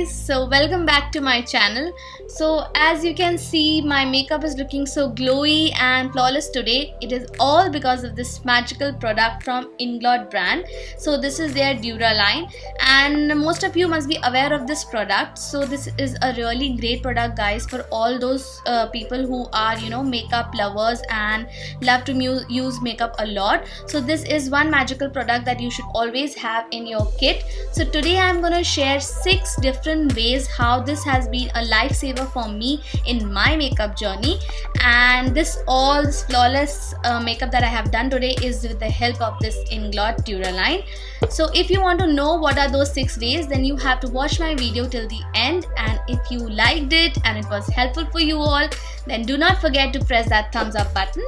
guys, so welcome back to my channel. So as you can see, my makeup is looking so glowy and flawless today. It is all because of this magical product from Inglot brand. So this is their Duraline, and most of you must be aware of this product. So this is a really great product, guys, for all those people who are makeup lovers and love to use makeup a lot. So this is one magical product that you should always have in your kit. So today I'm gonna share 6 different ways how this has been a lifesaver for me in my makeup journey, and this flawless makeup that I have done today is with the help of this Inglot Duraline. So if you want to know what are those 6 ways, then you have to watch my video till the end, and if you liked it and it was helpful for you all, then do not forget to press that thumbs up button.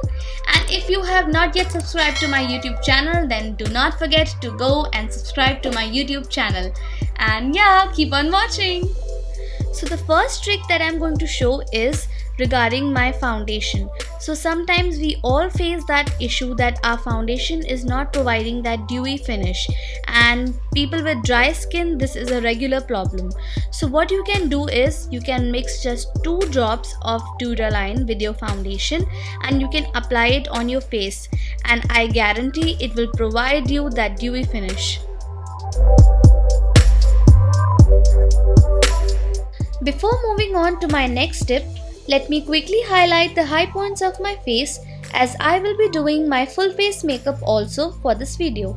And if you have not yet subscribed to my YouTube channel, then do not forget to go and subscribe to my YouTube channel. And yeah, keep on watching. So the first trick that I'm going to show is regarding my foundation. So sometimes we all face that issue that our foundation is not providing that dewy finish, and people with dry skin, this is a regular problem. So what you can do is you can mix just 2 drops of Duraline with your foundation and you can apply it on your face, and I guarantee it will provide you that dewy finish. Before moving on to my next tip, let me quickly highlight the high points of my face, as I will be doing my full face makeup also for this video.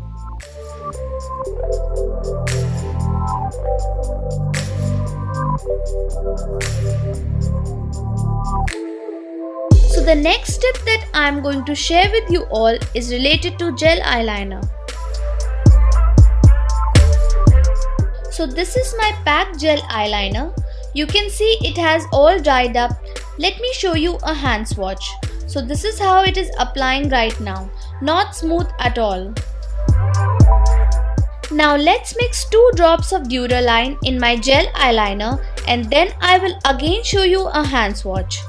So the next tip that I am going to share with you all is related to gel eyeliner. So this is my packed gel eyeliner. You can see it has all dried up. Let me show you a hand swatch. So this is how it is applying right now. Not smooth at all. Now let's mix 2 drops of Duraline in my gel eyeliner, and then I will again show you a hand swatch.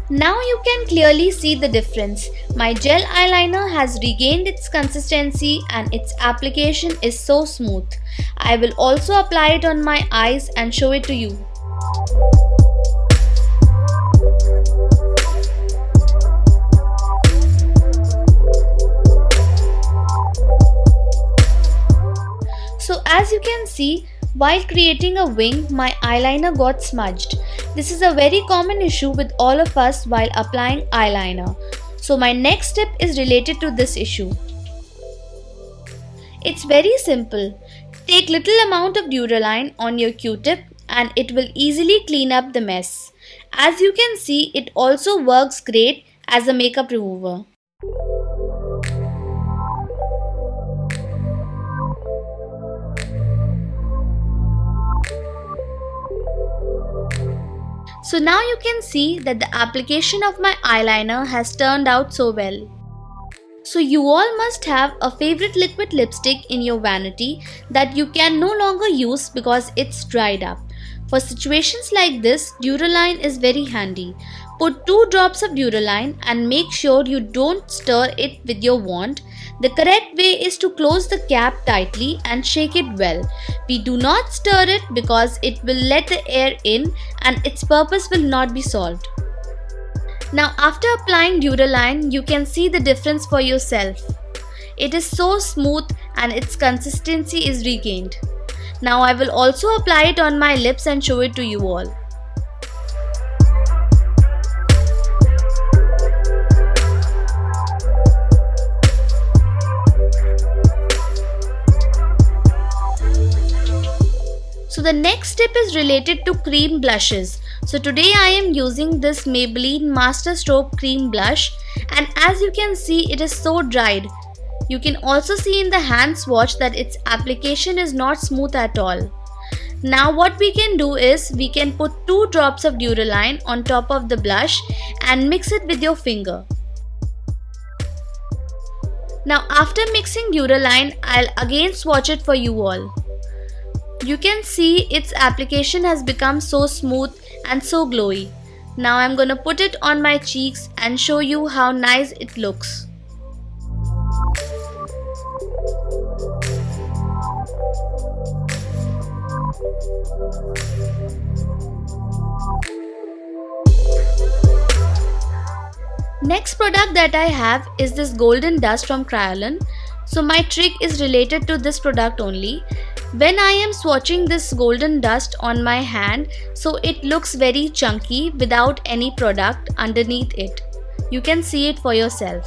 Now you can clearly see the difference. My gel eyeliner has regained its consistency and its application is so smooth. I will also apply it on my eyes and show it to you. So as you can see, while creating a wing, my eyeliner got smudged. This is a very common issue with all of us while applying eyeliner. So my next tip is related to this issue. It's very simple. Take little amount of Duraline on your Q-tip and it will easily clean up the mess. As you can see, it also works great as a makeup remover. So now you can see that the application of my eyeliner has turned out so well. So you all must have a favorite liquid lipstick in your vanity that you can no longer use because it's dried up. For situations like this, Duraline is very handy. Put 2 drops of Duraline and make sure you don't stir it with your wand. The correct way is to close the cap tightly and shake it well. We do not stir it because it will let the air in and its purpose will not be solved. Now after applying Duraline, you can see the difference for yourself. It is so smooth and its consistency is regained. Now I will also apply it on my lips and show it to you all. So the next tip is related to cream blushes. So today I am using this Maybelline Master Stroke Cream Blush, and as you can see, it is so dried. You can also see in the hand swatch that its application is not smooth at all. Now what we can do is we can put 2 drops of Duraline on top of the blush and mix it with your finger. Now after mixing Duraline, I'll again swatch it for you all. You can see its application has become so smooth and so glowy. Now I'm gonna put it on my cheeks and show you how nice it looks. Next product that I have is this golden dust from Kryolan. So my trick is related to this product only. When I am swatching this golden dust on my hand, so it looks very chunky without any product underneath it. You can see it for yourself.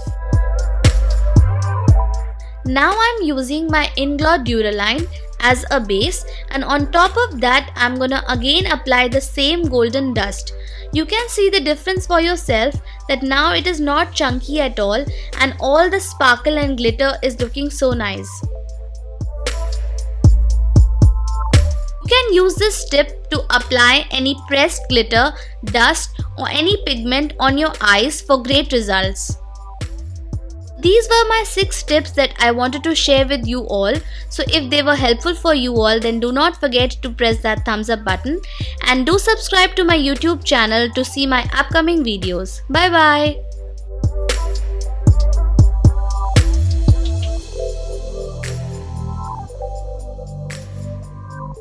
Now I'm using my Inglot Duraline as a base, and on top of that I'm gonna again apply the same golden dust. You can see the difference for yourself that now it is not chunky at all and all the sparkle and glitter is looking so nice. You can use this tip to apply any pressed glitter, dust or any pigment on your eyes for great results. These were my 6 tips that I wanted to share with you all. So if they were helpful for you all, then do not forget to press that thumbs up button and do subscribe to my YouTube channel to see my upcoming videos. Bye bye.